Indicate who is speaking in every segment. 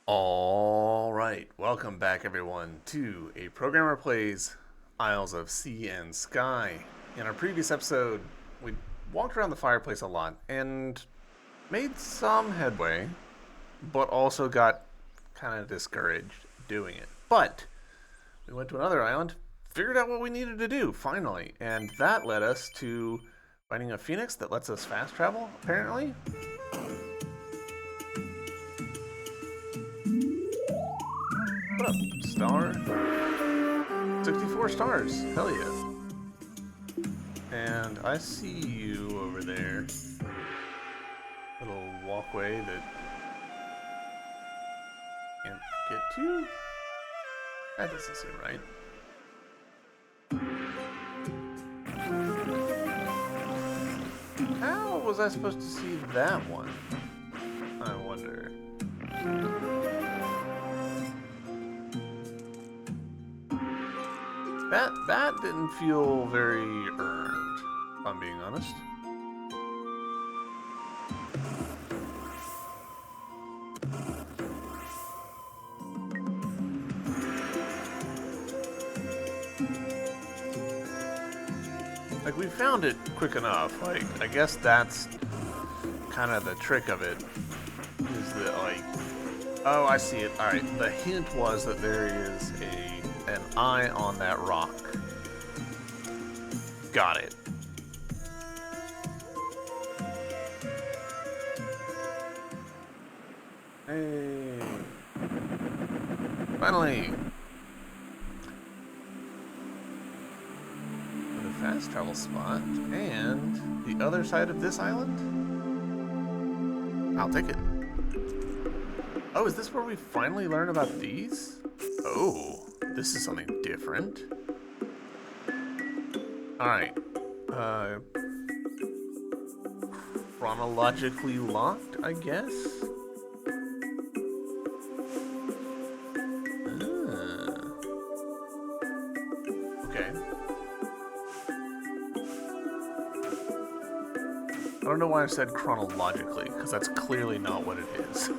Speaker 1: All right, welcome back everyone to A Programmer Plays Isles of Sea and Sky. In our previous episode, we walked around the fireplace a lot and made some headway, but also got kind of discouraged doing it. But we went to another island, figured out what we needed to do finally, and that led us to finding a phoenix that lets us fast travel, apparently. What up, star? 64 stars. Hell yeah. And I see you over there. Little walkway that can't get to? That doesn't seem right. How was I supposed to see that one? I wonder. That didn't feel very earned, if I'm being honest. Like, we found it quick enough. Like, I guess that's kind of the trick of it. Is that, like, oh, I see it. Alright, the hint was that there is an eye on that rock. Got it. Hey. Finally. The fast travel spot and the other side of this island? I'll take it. Oh, is this where we finally learn about these? Oh, this is something different. Alright. Chronologically locked, I guess? Okay. I don't know why I said chronologically, because that's clearly not what it is.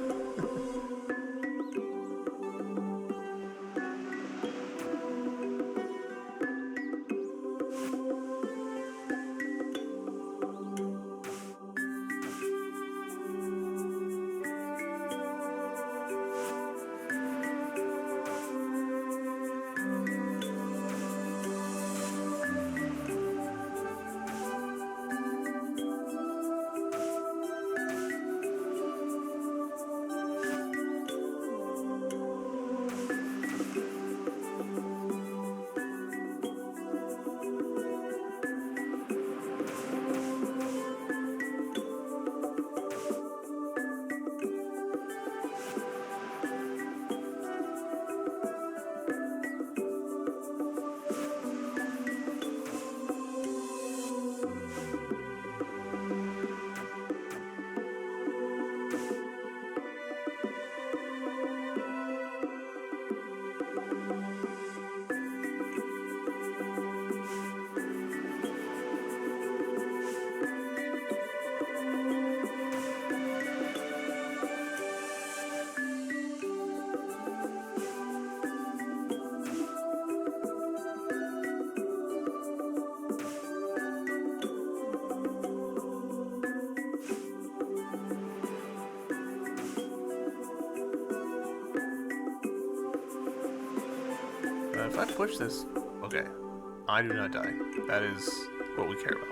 Speaker 1: If I push this, okay, I do not die. That is what we care about.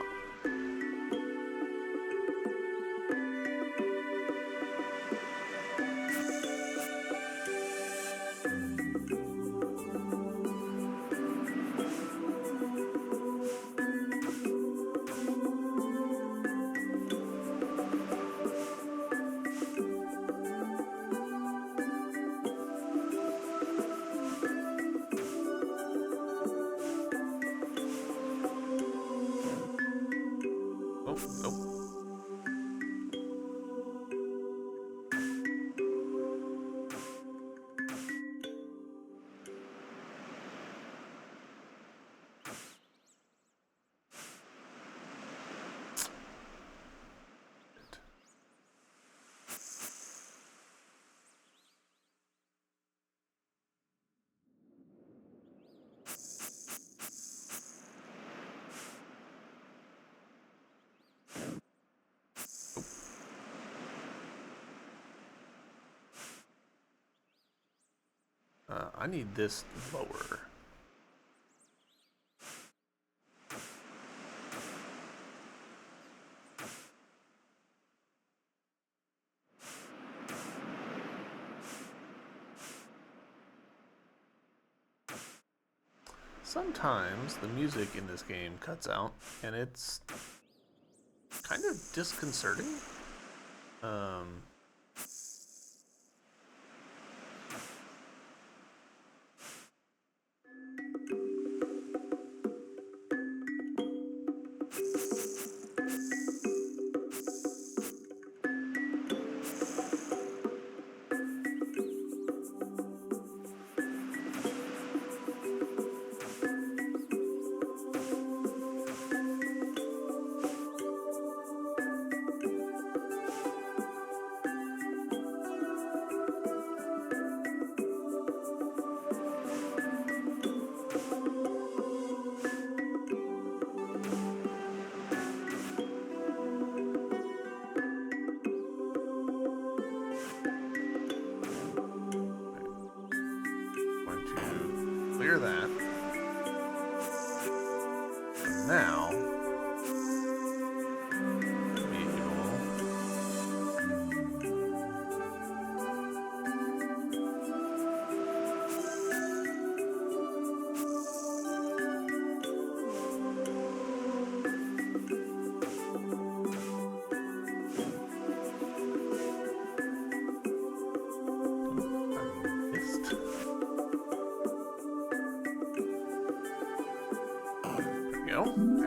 Speaker 1: I need this lower. Sometimes the music in this game cuts out, and it's kind of disconcerting. Clear that. And now,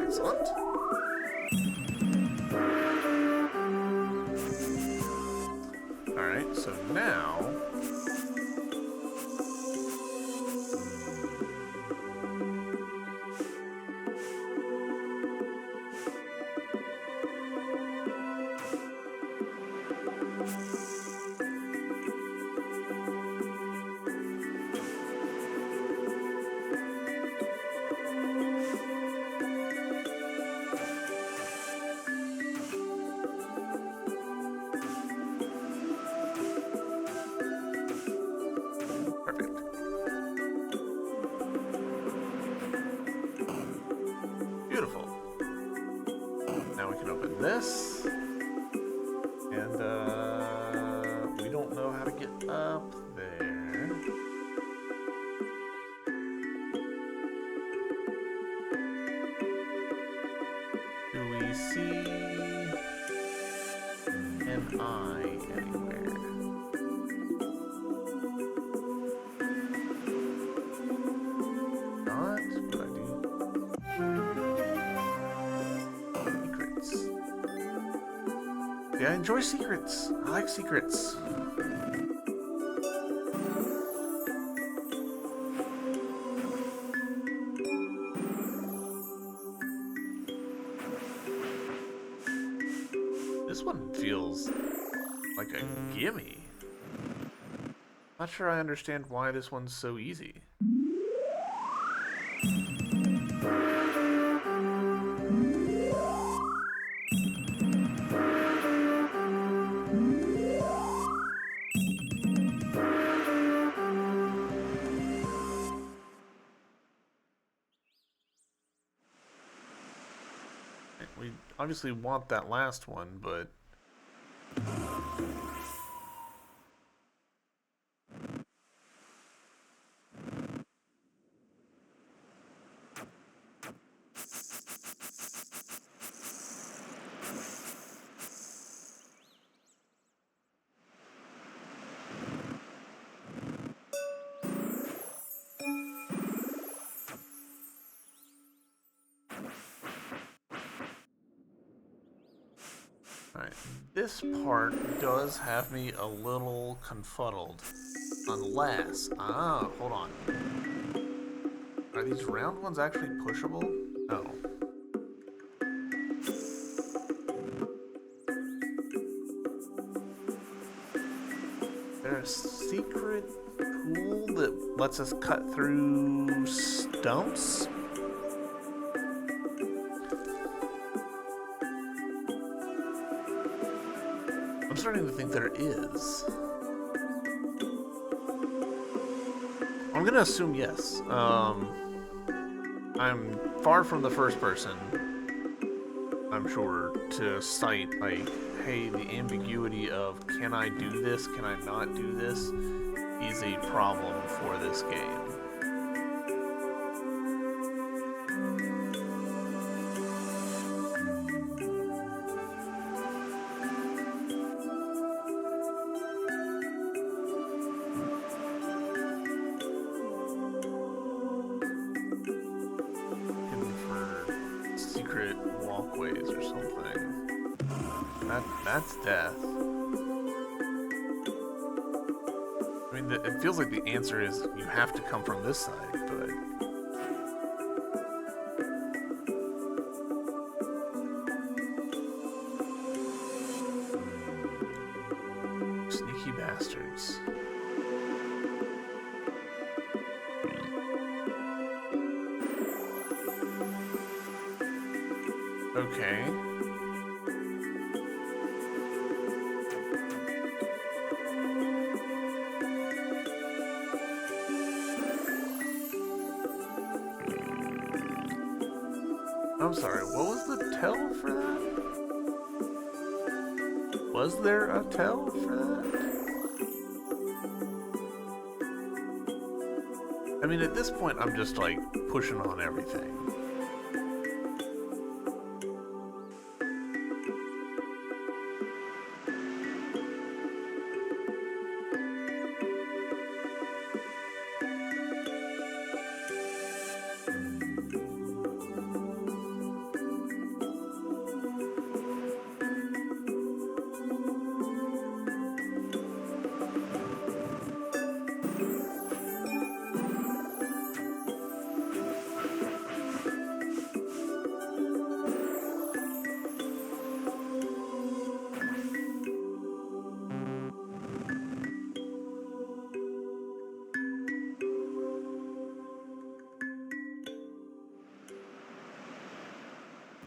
Speaker 1: excellent. Alright, so now beautiful. Now we can open this. And we don't know how to get up there. Do we see an eye anywhere? Not, but I do. Secrets. Yeah, I enjoy secrets. I like secrets. This one feels like a gimme. Not sure I understand why this one's so easy. We obviously want that last one, but alright, this part does have me a little confuddled. Unless, hold on. Are these round ones actually pushable? No. There's a secret tool that lets us cut through stumps? I'm starting to think there is. gonna assume yes. I'm far from the first person, I'm sure, to cite, like, hey, the ambiguity of can I do this, can I not do this, is a problem for this game. Secret walkways or something. That's death. I mean, it feels like the answer is you have to come from this side, but... Sneaky bastards. Okay. I'm sorry, what was the tell for that? Was there a tell for that? I mean, at this point, I'm just, like, pushing on everything.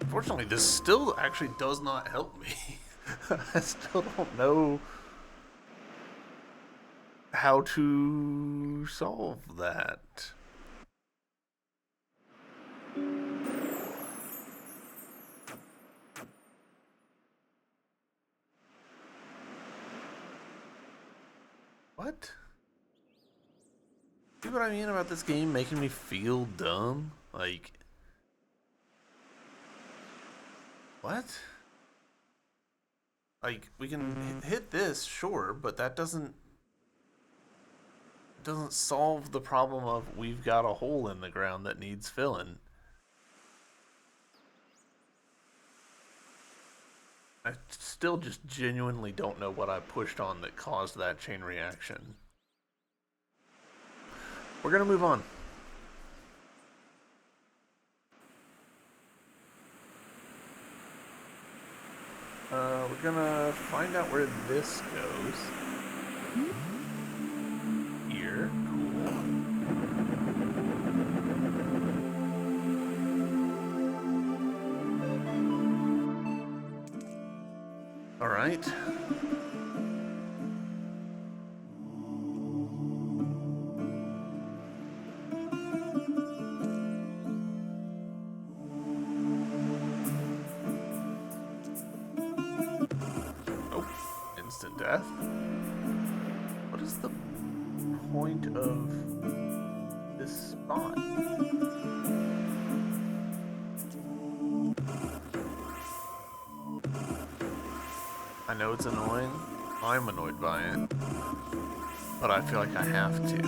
Speaker 1: Unfortunately, this still actually does not help me. I still don't know how to solve that. What? See what I mean about this game making me feel dumb? Like... What? Like, we can hit this, sure, but that doesn't solve the problem of we've got a hole in the ground that needs filling. I still just genuinely don't know what I pushed on that caused that chain reaction. We're gonna move on. We're gonna find out where this goes. Here, cool. All right. Death? What is the point of this spot? I know it's annoying. I'm annoyed by it. But I feel like I have to.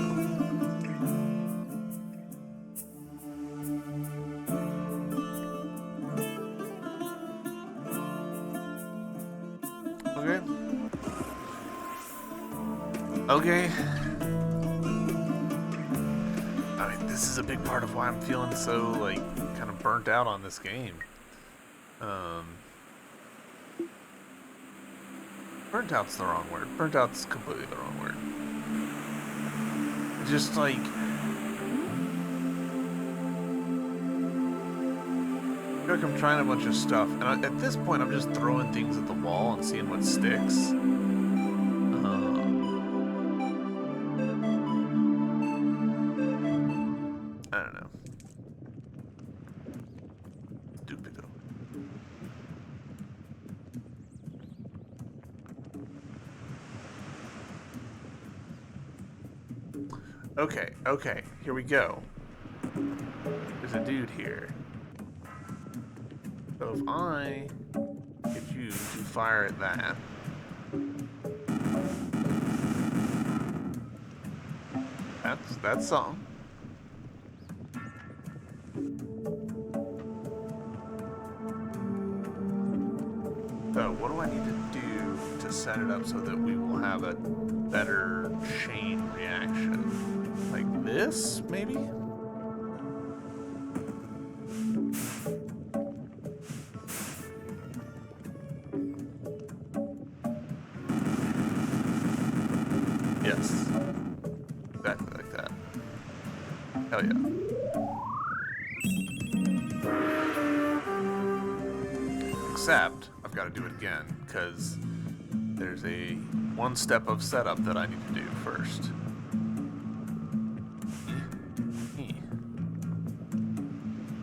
Speaker 1: Okay. I mean, this is a big part of why I'm feeling so, like, kind of burnt out on this game. Burnt out's the wrong word. Burnt out's completely the wrong word. Just, like... I feel like I'm trying a bunch of stuff, and at this point I'm just throwing things at the wall and seeing what sticks. don't know. Stupido. Okay, okay, here we go. There's a dude here. So if I get you to fire at that, that's something. So what do I need to do to set it up so that we will have a better chain reaction? Like this, maybe? Yes. Exactly like that. Hell yeah. Except, I've got to do it again, because there's a one step of setup that I need to do first.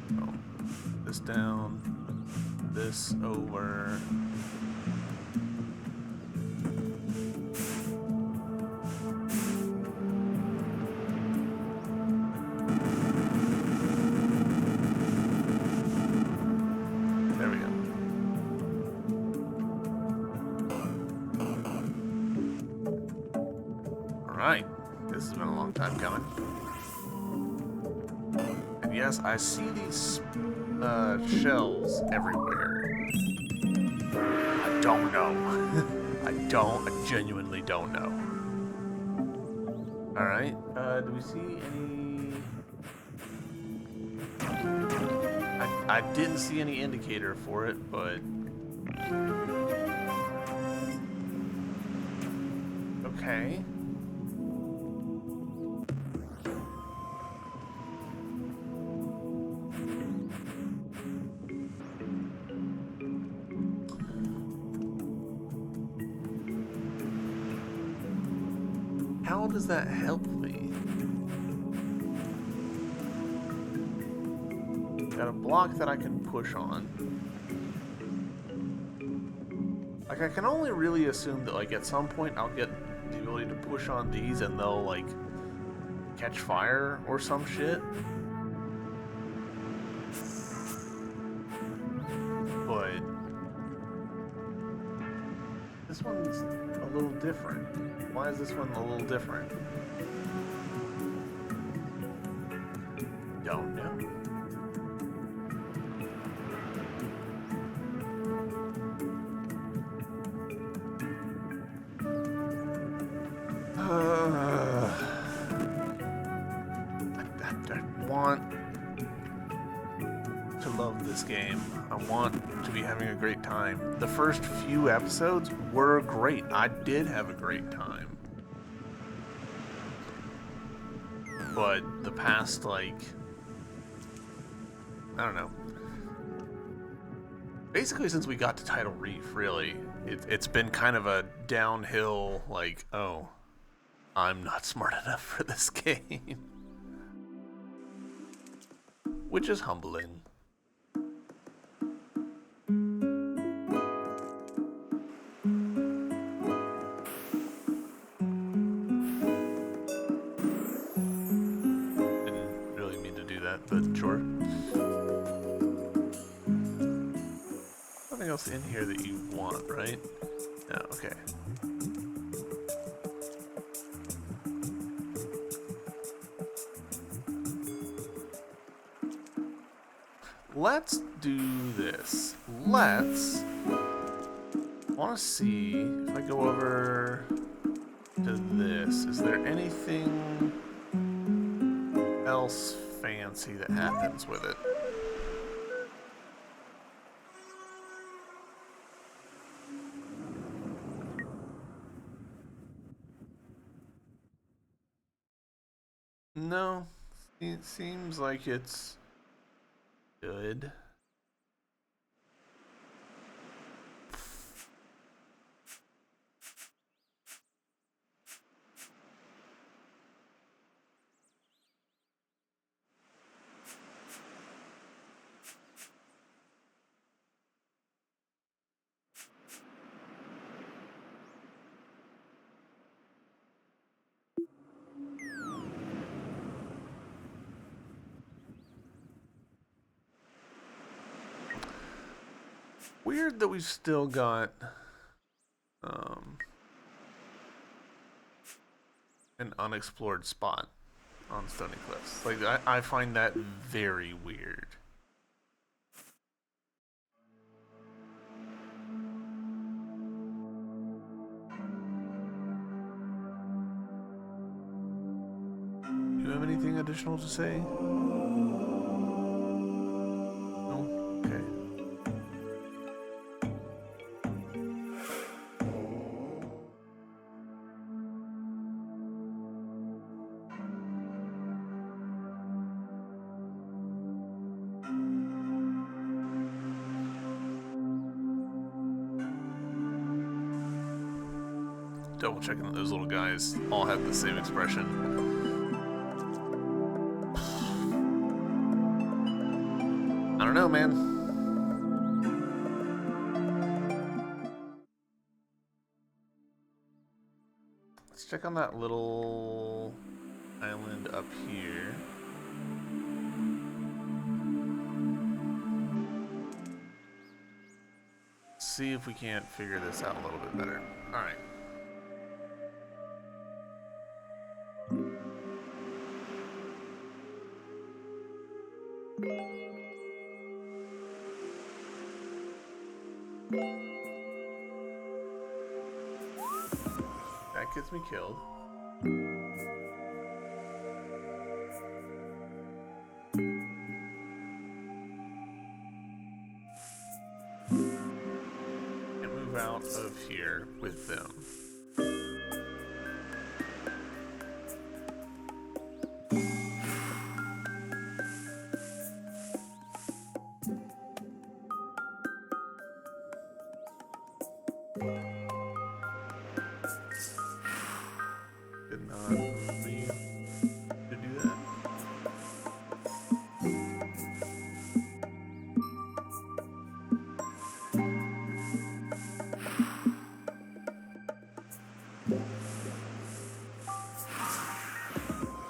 Speaker 1: So, this down, this over. There we go. Alright, this has been a long time coming. And yes, I see these shells everywhere. I don't know. I genuinely don't know. Alright, do we see any... I didn't see any indicator for it, but... Okay. How does that help me? Got a block that I can push on. Like, I can only really assume that, like, at some point I'll get the ability to push on these and they'll, like, catch fire or some shit. But this one's a little different. Why is this one a little different? Don't know. I want to love this game. I want to be having a great time. The first few episodes were great. I did have a great time. But the past, like, I don't know. Basically, since we got to Tidal Reef, really, it's been kind of a downhill, like, oh, I'm not smart enough for this game. Which is humbling. Didn't really mean to do that, but sure. Nothing else in here that you want, right? No, okay. Let's do this. Let's... I want to see if I go over to this. Is there anything else fancy that happens with it? No. It seems like it's good. Weird that we've still got an unexplored spot on Stony Cliffs. Like, I find that very weird. Do you have anything additional to say? No? Okay. Double checking that those little guys all have the same expression. I don't know, man. Let's check on that little island up here. See if we can't figure this out a little bit better. All right. That gets me killed. And move out of here with them. Did not move me to do that.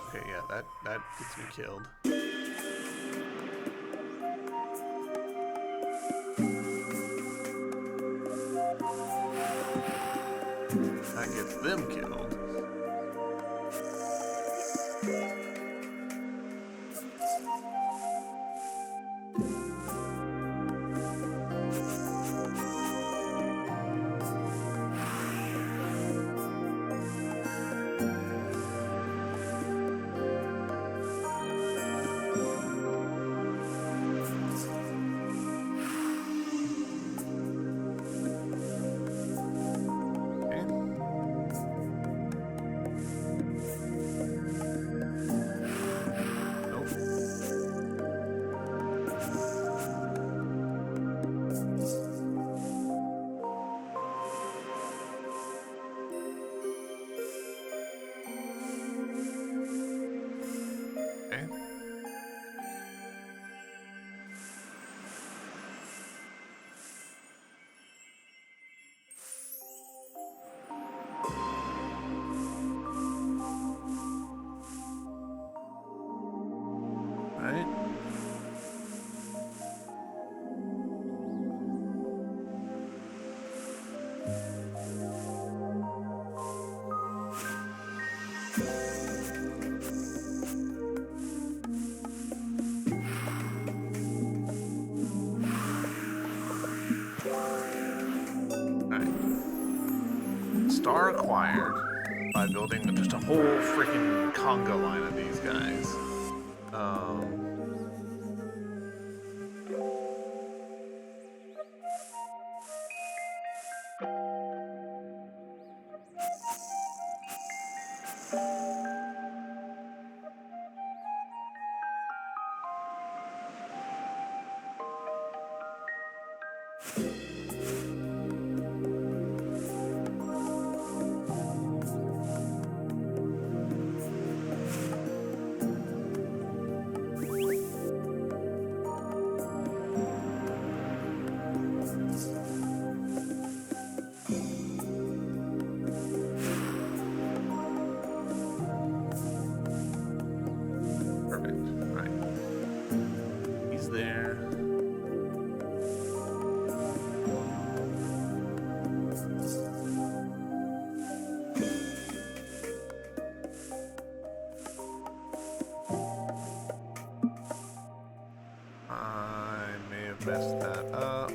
Speaker 1: Okay, yeah, that gets me killed. That gets them killed. Right? Alright. Star acquired by building just a whole freaking conga line of these guys. messed that up.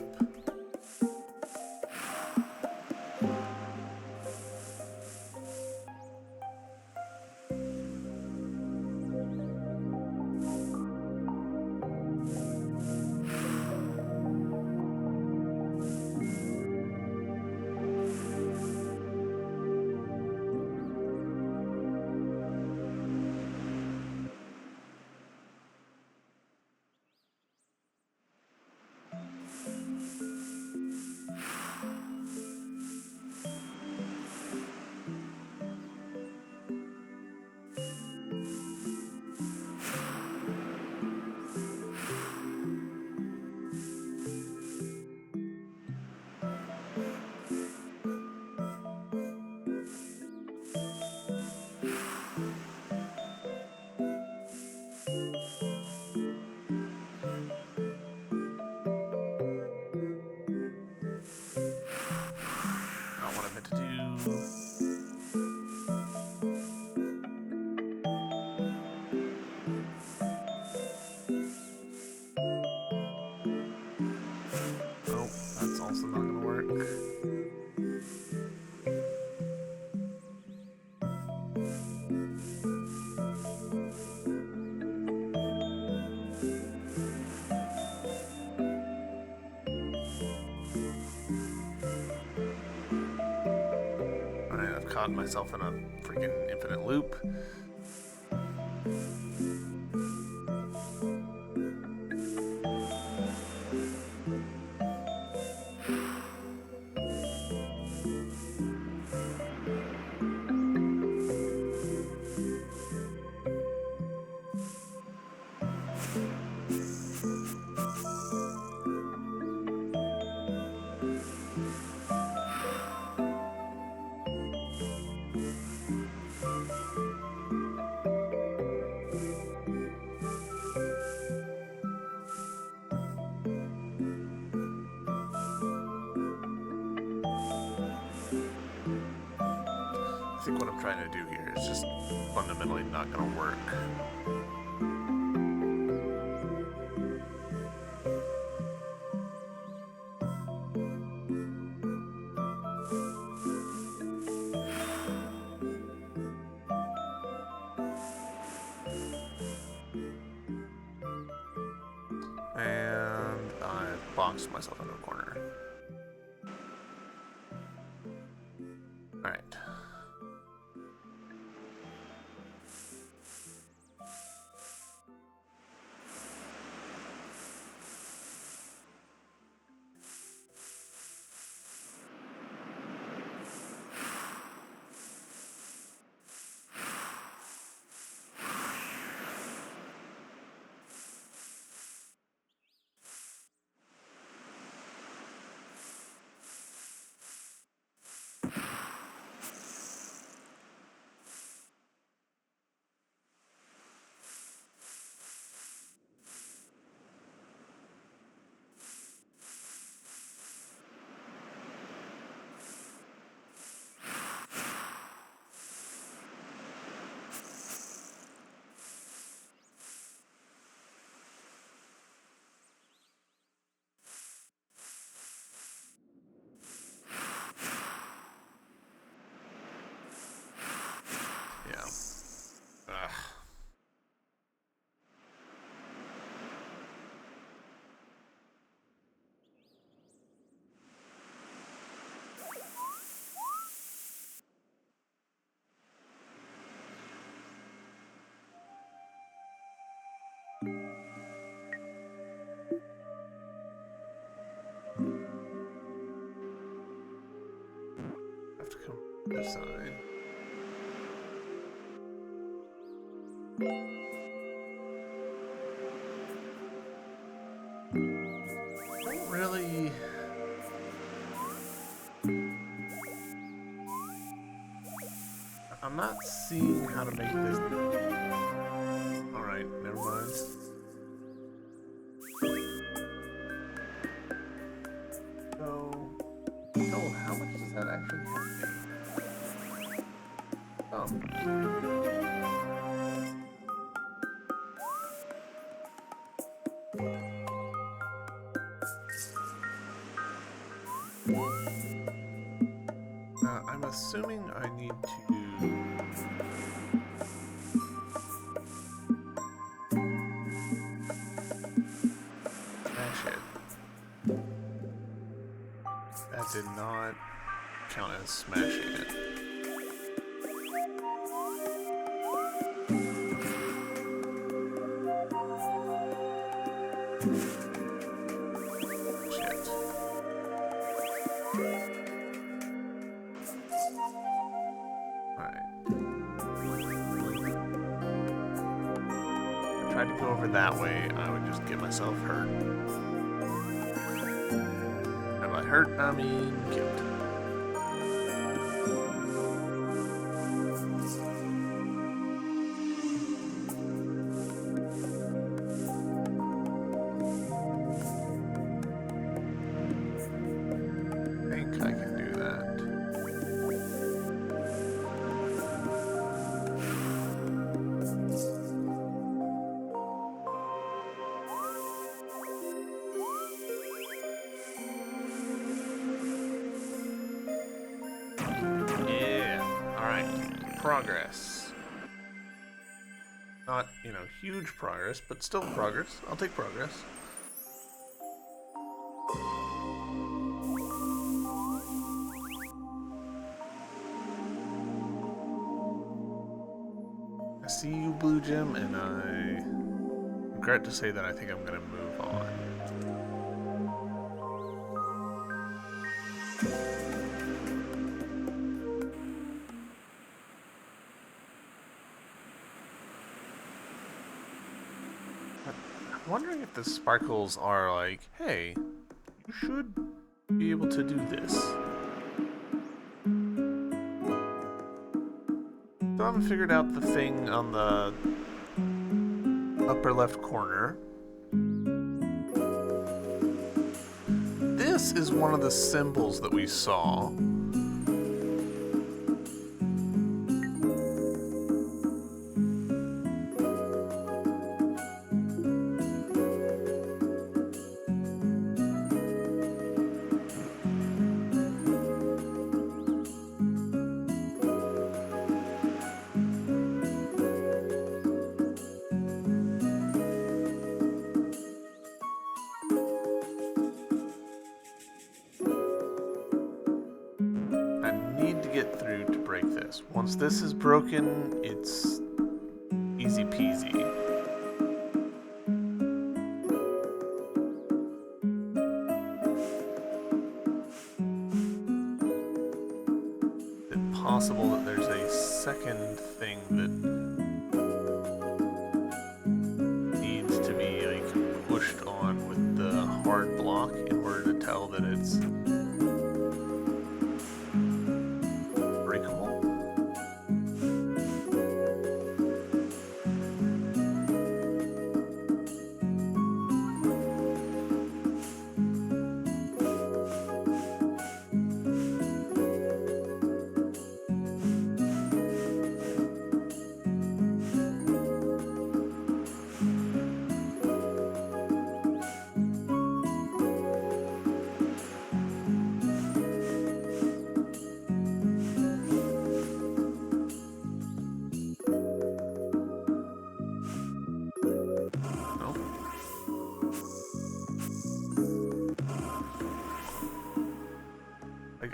Speaker 1: Not what I meant to do. Oh, that's also not gonna work. Alright, I've caught myself in a freaking infinite loop. I think what I'm trying to do here is just fundamentally not going to work. And I've boxed myself into a corner. Alright. Yeah. Ugh. Have to come this side. Don't really. I'm not seeing how to make this. Alright, never mind. So, how much does that actually help me? I'm assuming I need to... smash it. That did not count as smashing it. Shit. Alright. If I tried to go over that way, I would just get myself hurt. And by hurt, I mean killed. Progress. Not, you know, huge progress, but still progress. I'll take progress. I see you, Blue Gem, and I regret to say that I think I'm gonna move on. I'm wondering if the sparkles are like, hey, you should be able to do this. So I haven't figured out the thing on the upper left corner. This is one of the symbols that we saw. Get through to break this. Once this is broken, it's easy peasy. Is it possible that there's a second thing that needs to be like pushed on with the hard block in order to tell that it's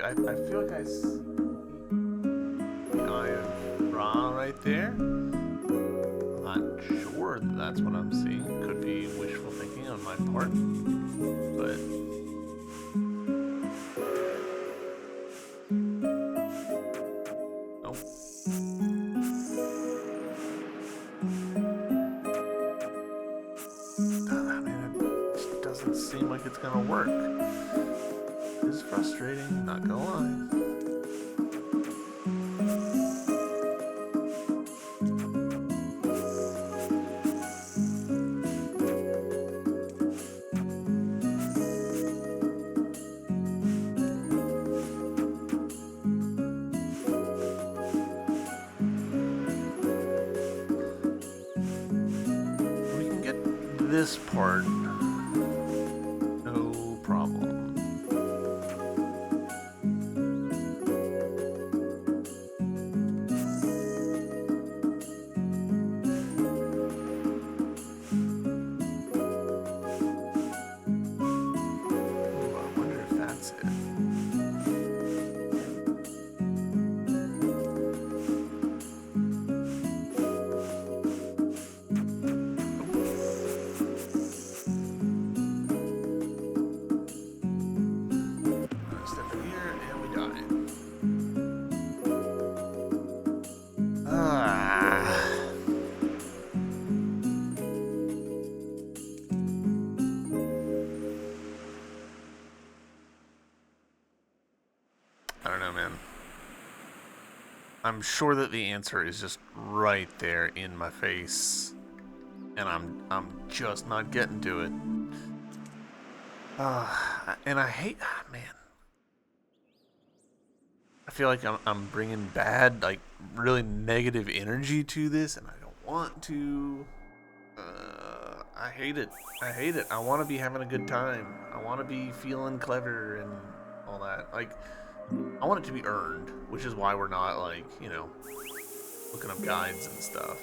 Speaker 1: I feel like I see the Eye of Ra right there. I'm not sure that that's what I'm seeing. Could be wishful thinking on my part, but nope. I mean, it just doesn't seem like it's gonna work. It's frustrating, not gonna lie. We can get this part, no problem. I'm sure that the answer is just right there in my face, and I'm just not getting to it. And I hate, man. I feel like I'm bringing bad, like really negative energy to this, and I don't want to. I hate it. I hate it. I want to be having a good time. I want to be feeling clever and all that. Like, I want it to be earned, which is why we're not like, looking up guides and stuff.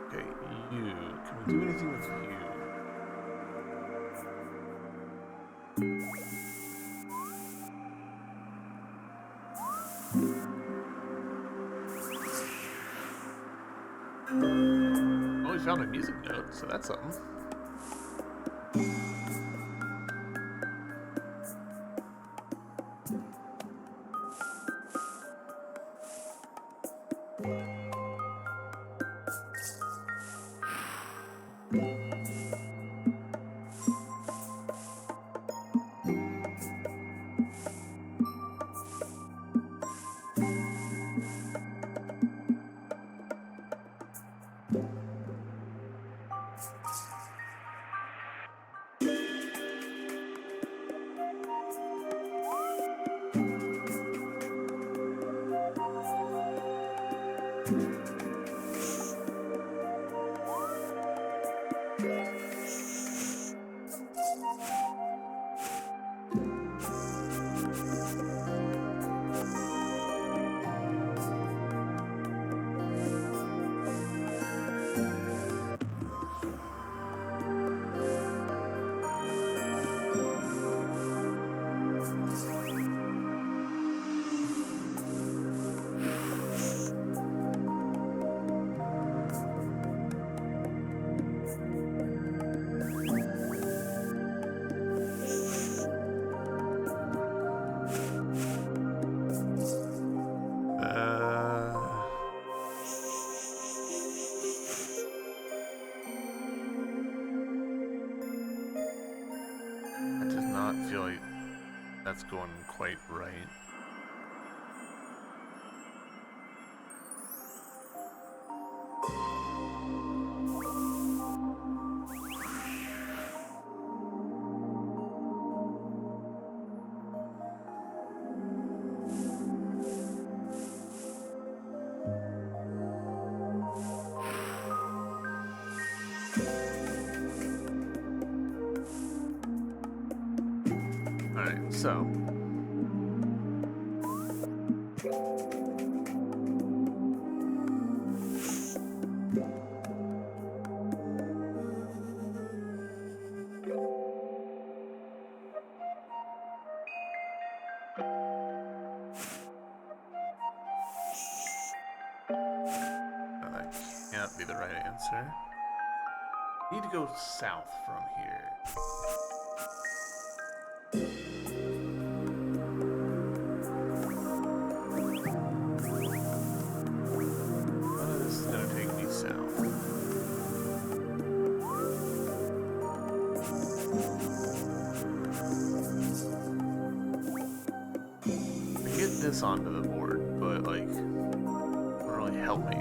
Speaker 1: Okay, you. Can we do anything with you? Oh, we found a music note, so that's something. That does not feel like that's going quite right. Alright, so. No, that can't be the right answer. Need to go south from here. This is gonna take me south. I get this onto the board, but like, it won't really help me.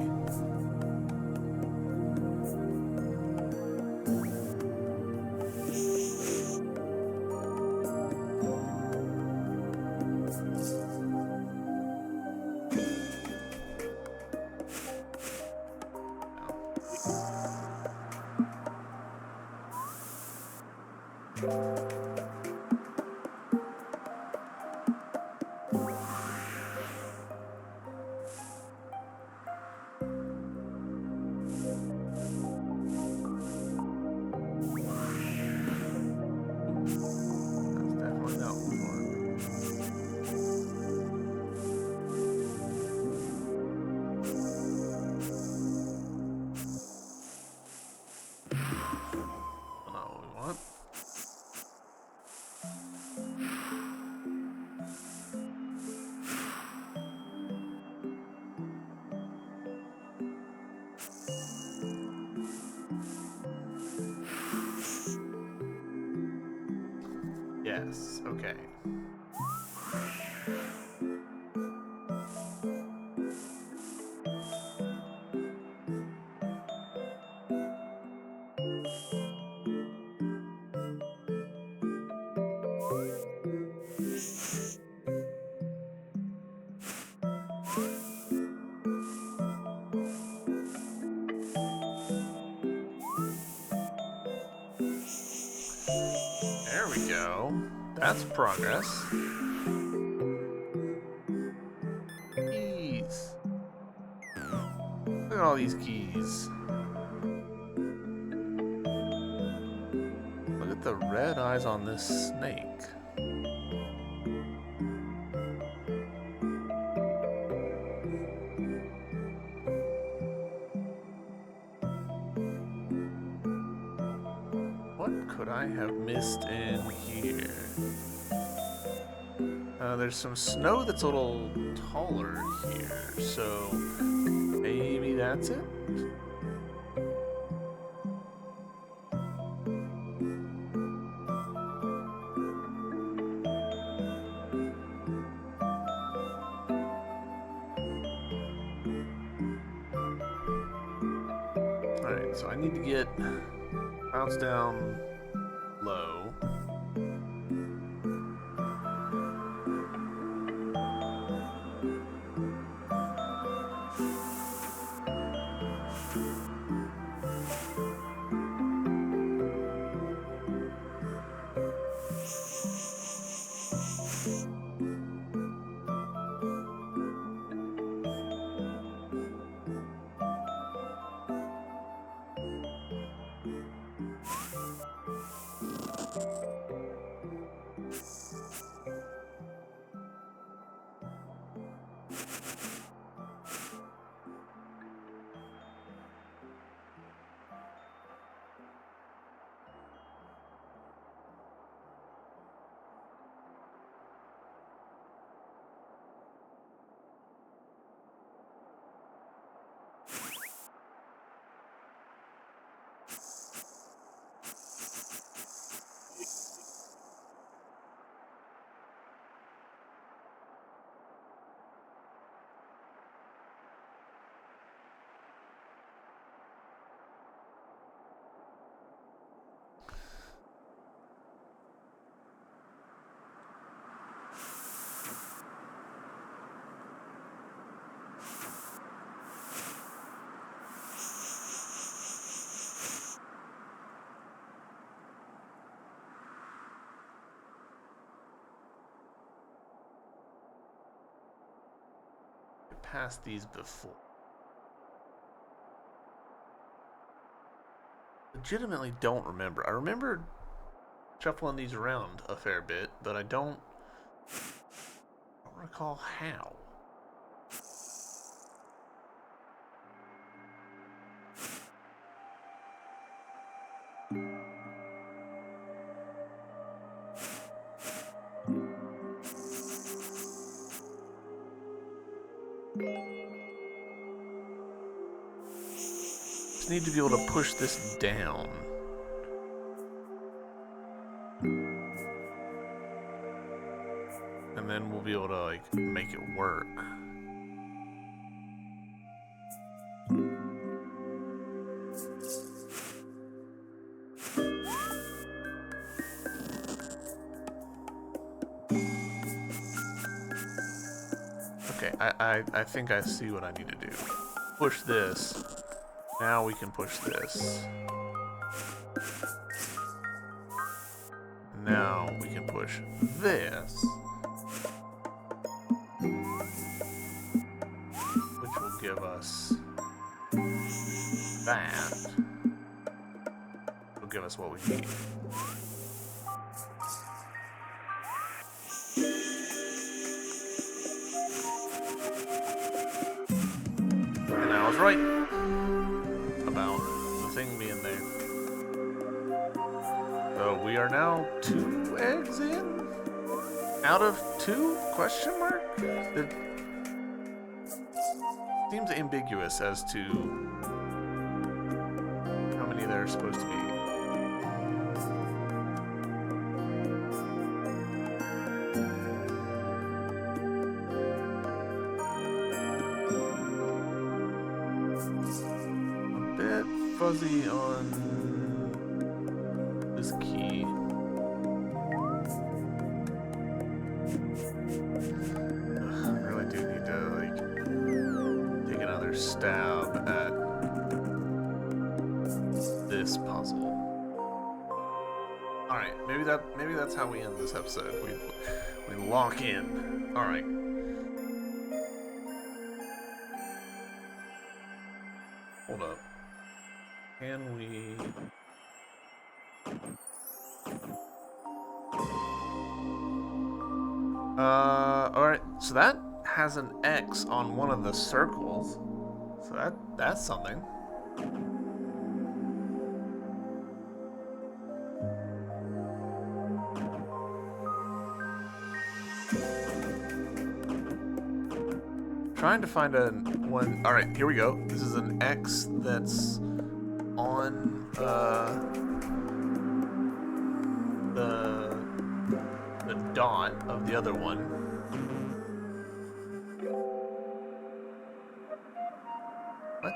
Speaker 1: Yes, okay. There we go. That's progress. Keys. Look at all these keys. Look at the red eyes on this snake. What could I have missed in here? There's some snow that's a little taller here, so maybe that's it? Alright, so I need to get bounce down low. Passed these before. Legitimately don't remember. I remember shuffling these around a fair bit, but I don't recall how. Just need to be able to push this down. And then we'll be able to, like, make it work. Okay, I think I see what I need to do. Push this. Now we can push this. Now we can push this. Which will give us that. Will give us what we need. And I was right about the thing being there. So we are now 2 eggs in? Out of 2? Question mark? It seems ambiguous as to how many there are supposed to be. fuzzy on this key. Ugh, I really do need to like take another stab at this puzzle. All right, maybe that's how we end this episode. We lock in. All right. Hold up. Can we? Alright, so that has an X on one of the circles. So that's something. Trying to find a one. Alright, here we go. This is an X that's on the dot of the other one. What?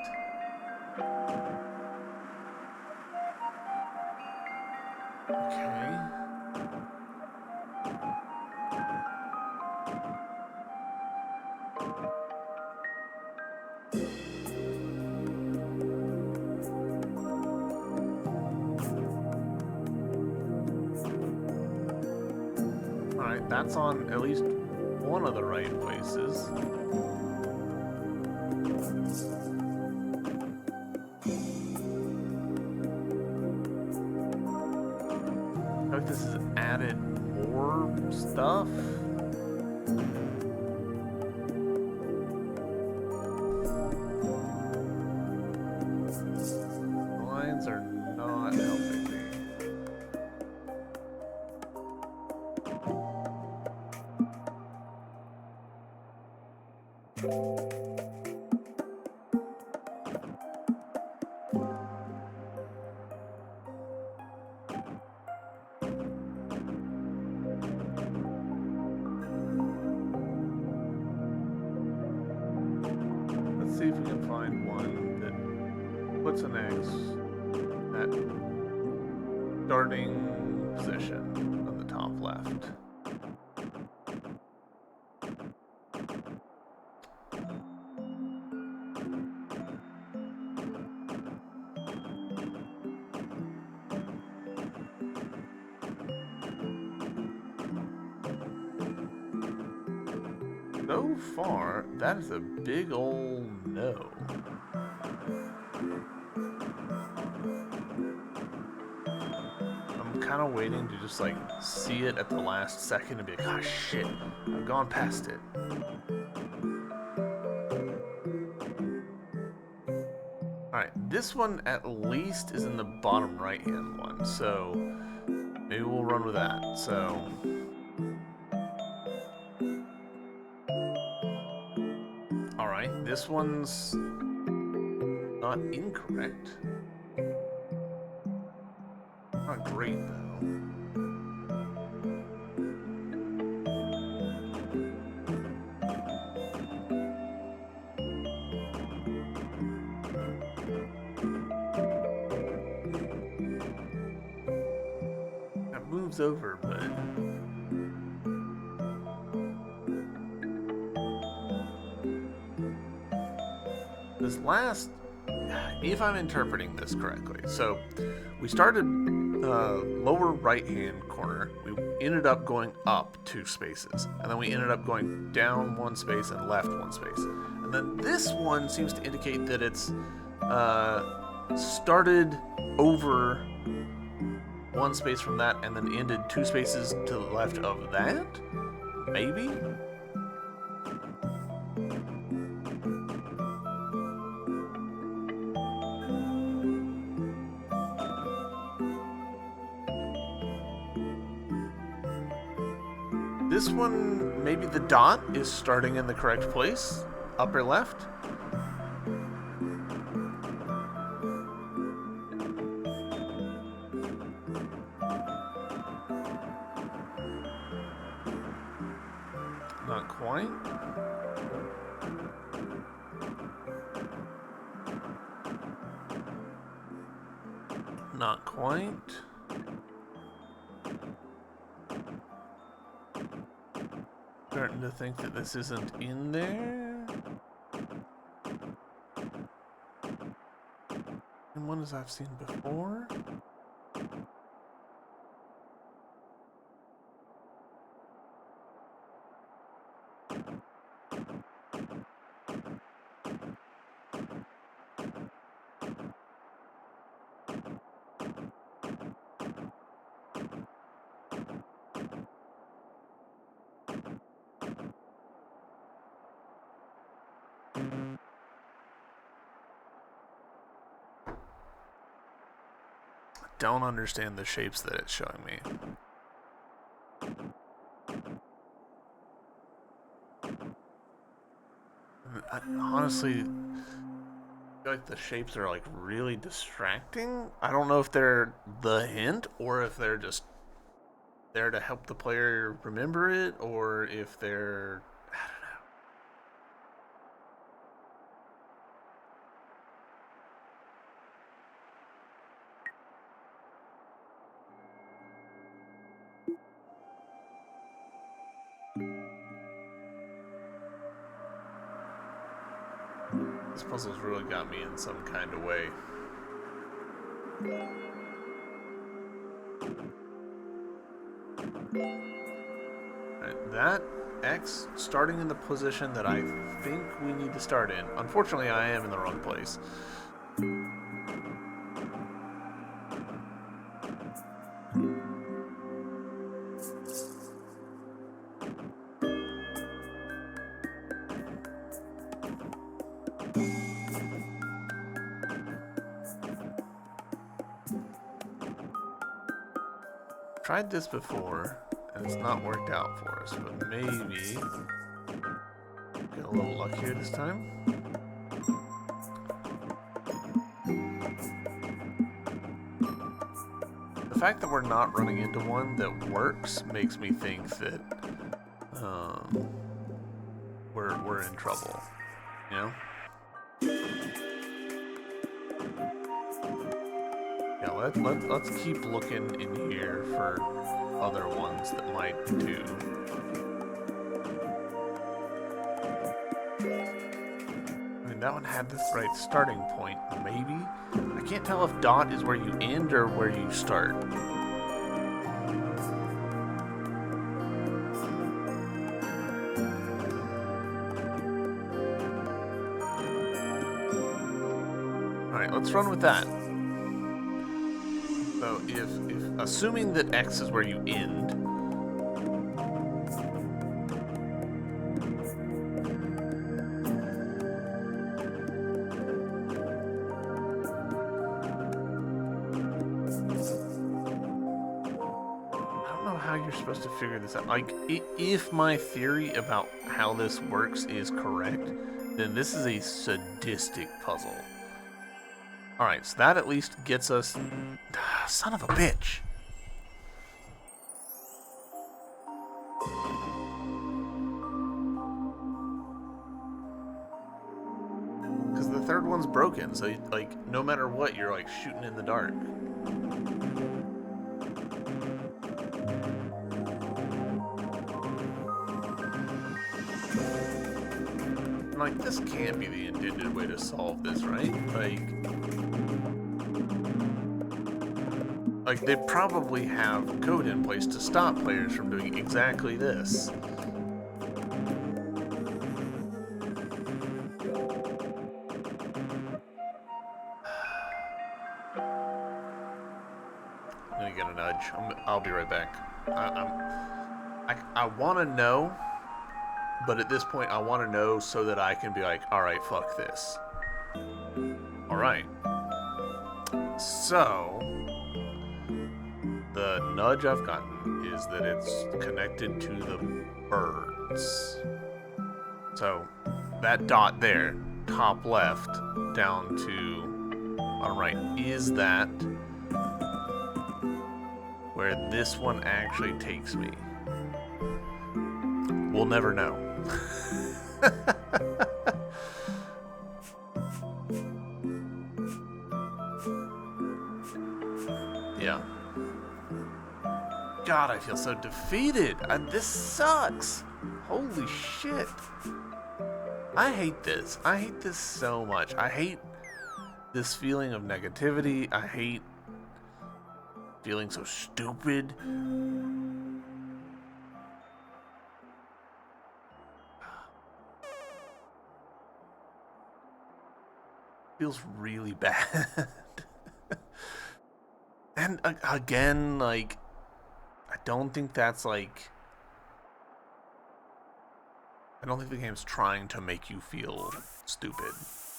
Speaker 1: Okay. Alright, that's on at least one of the right places. I hope this has added more stuff. The lines are not helping me. Let's see if we can find one that puts an X at starting position on the top left. So far, that is a big ol' no. I'm kind of waiting to just like see it at the last second and be like, ah, shit, I've gone past it. Alright, this one at least is in the bottom right hand one, so maybe we'll run with that. So. Alright, this one's not incorrect. Not great, though. That moves over, but... this last, if I'm interpreting this correctly, so we started lower right hand corner, we ended up going up 2 spaces, and then we ended up going down 1 space and left 1 space. And then this one seems to indicate that it's started over 1 space from that and then ended 2 spaces to the left of that? Maybe? This one, maybe the dot is starting in the correct place, upper left. Not quite. not quite. Starting to think that this isn't in there. And one as I've seen before. Don't understand the shapes that it's showing me. Honestly, I feel like the shapes are like really distracting. I don't know if they're the hint or if they're just there to help the player remember it, or if they're, I don't know. This puzzle's really got me in some kind of way. Right, that X starting in the position that I think we need to start in. Unfortunately, I am in the wrong place. Tried this before, and it's not worked out for us, but maybe get a little luckier this time. The fact that we're not running into one that works makes me think that we're in trouble, you know? Yeah, let's keep looking in here for other ones that might do. I mean, that one had this right starting point, maybe? I can't tell if dot is where you end or where you start. Alright, let's run with that. So if assuming that X is where you end, I don't know how you're supposed to figure this out. Like, if my theory about how this works is correct, then this is a sadistic puzzle. Alright, so that at least gets us... Son of a bitch! Because the third one's broken, so, like, no matter what, you're, like, shooting in the dark. Like, this can't be the intended way to solve this, right? Like they probably have code in place to stop players from doing exactly this. I'm gonna get a nudge. I'll be right back. I want to know, but at this point I want to know so that I can be like, all right, fuck this. All right. So the nudge I've gotten is that it's connected to the birds. So that dot there, top left, down to bottom right, is that where this one actually takes me? We'll never know. feel so defeated. This sucks. Holy shit. I hate this. I hate this so much. I hate this feeling of negativity. I hate feeling so stupid. Feels really bad. And again, like, I don't think that's like, I don't think the game's trying to make you feel stupid,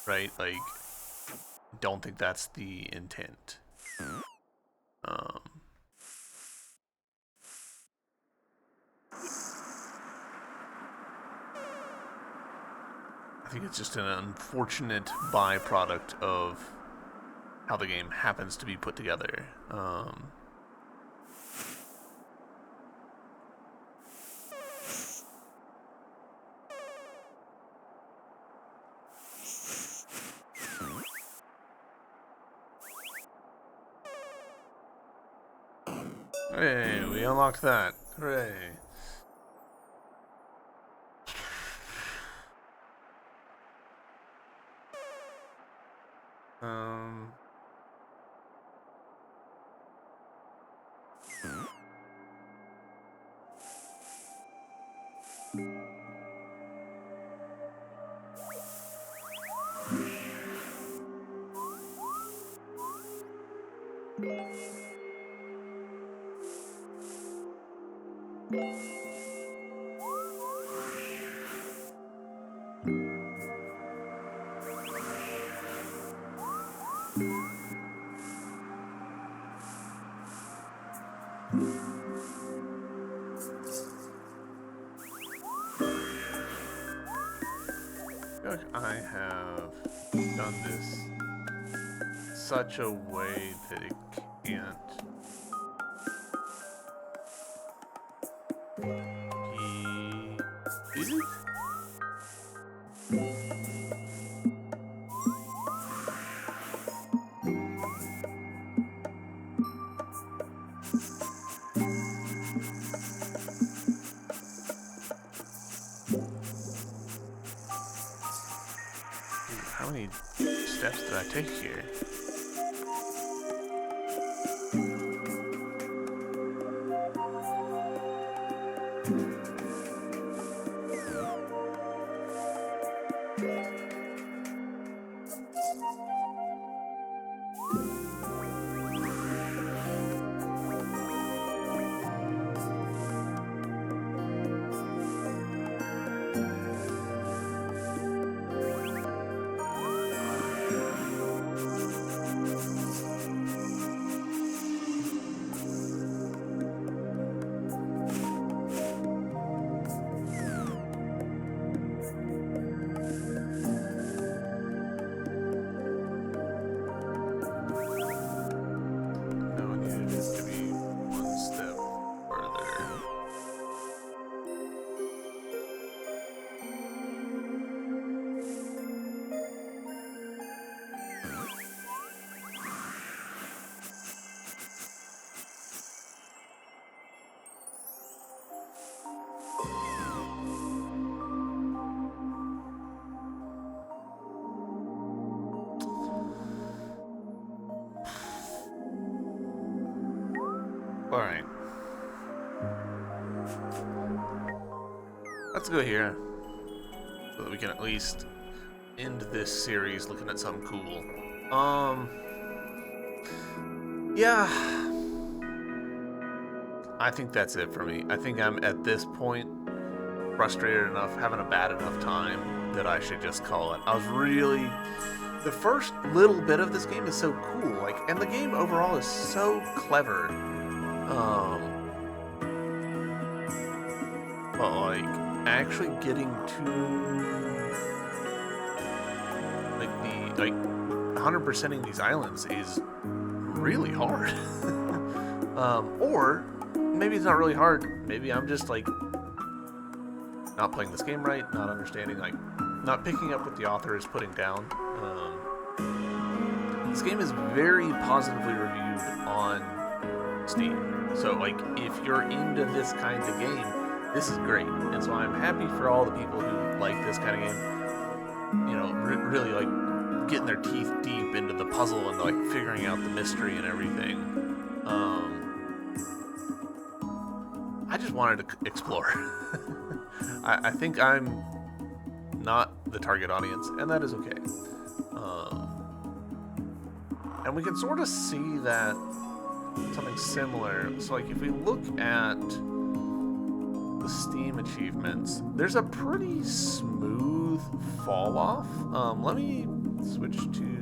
Speaker 1: right? Like, I don't think that's the intent. I think it's just an unfortunate byproduct of how the game happens to be put together. Hey, we unlocked that. Hooray. I have done this such a way that it can't be... Is it? How many steps did I take here? Alright. Let's go here, so that we can at least end this series looking at something cool. Yeah. I think that's it for me. I think I'm, at this point, frustrated enough, having a bad enough time, that I should just call it. I was really... The first little bit of this game is so cool, like, and the game overall is so clever. But like, actually getting to like the 100%ing these islands is really hard. Or maybe it's not really hard. Maybe I'm just like not playing this game right, not understanding, like not picking up what the author is putting down. This game is very positively reviewed on Steam. So, like, if you're into this kind of game, this is great. And so I'm happy for all the people who like this kind of game. You know, really like getting their teeth deep into the puzzle and like figuring out the mystery and everything. I just wanted to explore. I think I'm not the target audience, and that is okay. And we can sort of see that something similar. So, like, if we look at the Steam achievements, there's a pretty smooth fall off. Let me switch to,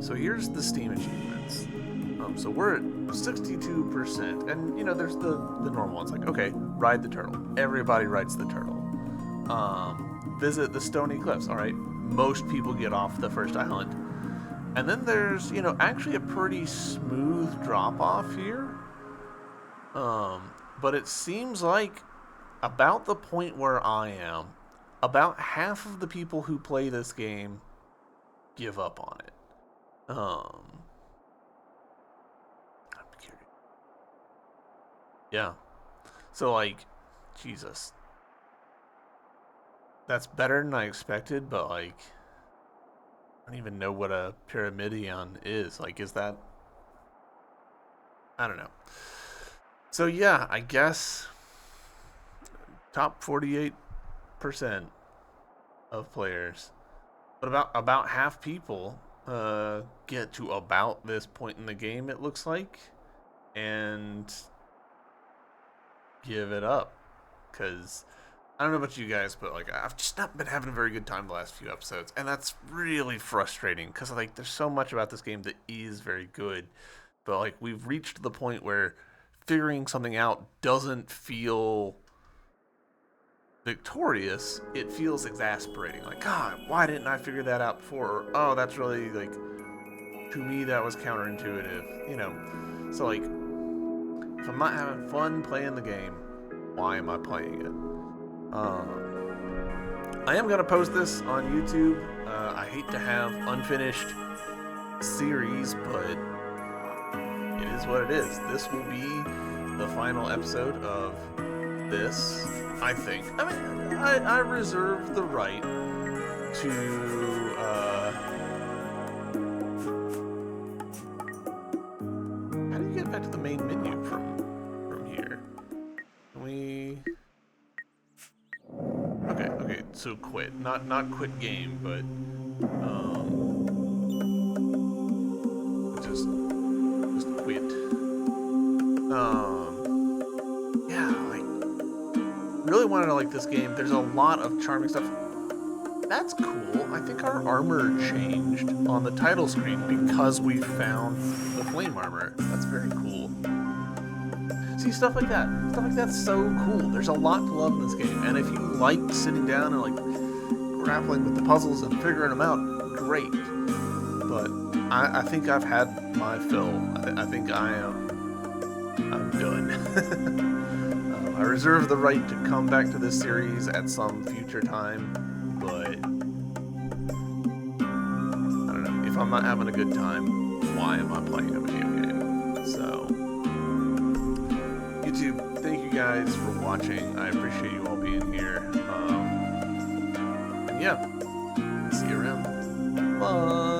Speaker 1: so here's the Steam achievements. So we're at 62%, and there's the normal ones, like, okay, ride the turtle. Everybody rides the turtle. Visit the Stony Cliffs. All right, most people get off the first island. And then there's, actually a pretty smooth drop off here. But it seems like about the point where I am, about half of the people who play this game give up on it. I'm curious. Yeah. So, like, Jesus. That's better than I expected, but, like, I don't even know what a pyramidion is. Like, is that... I don't know. So, yeah, I guess top 48% of players, but about half people get to about this point in the game, it looks like, and give it up. Because I don't know about you guys, but like I've just not been having a very good time the last few episodes, and that's really frustrating because like there's so much about this game that is very good, but like we've reached the point where figuring something out doesn't feel victorious. It feels exasperating. Like, God, why didn't I figure that out before? Or, oh, that's really like, to me that was counterintuitive. So like, if I'm not having fun playing the game, why am I playing it? I am going to post this on YouTube. I hate to have unfinished series, but it is what it is. This will be the final episode of this, I think. I mean, I reserve the right to, how do you get back to the main menu from here? Can we... Okay, so quit. Not quit game, but just quit. Yeah, like really wanted to like this game. There's a lot of charming stuff. That's cool. I think our armor changed on the title screen because we found the flame armor. That's very cool. See, stuff like that. Stuff like that's so cool. There's a lot to love in this game. And if you like sitting down and like grappling with the puzzles and figuring them out, great. But I think I've had my fill. I think I'm done. I reserve the right to come back to this series at some future time, but I don't know. If I'm not having a good time, why am I playing a video game? So, YouTube, thank you guys for watching. I appreciate you all being here. And yeah, see you around. Bye.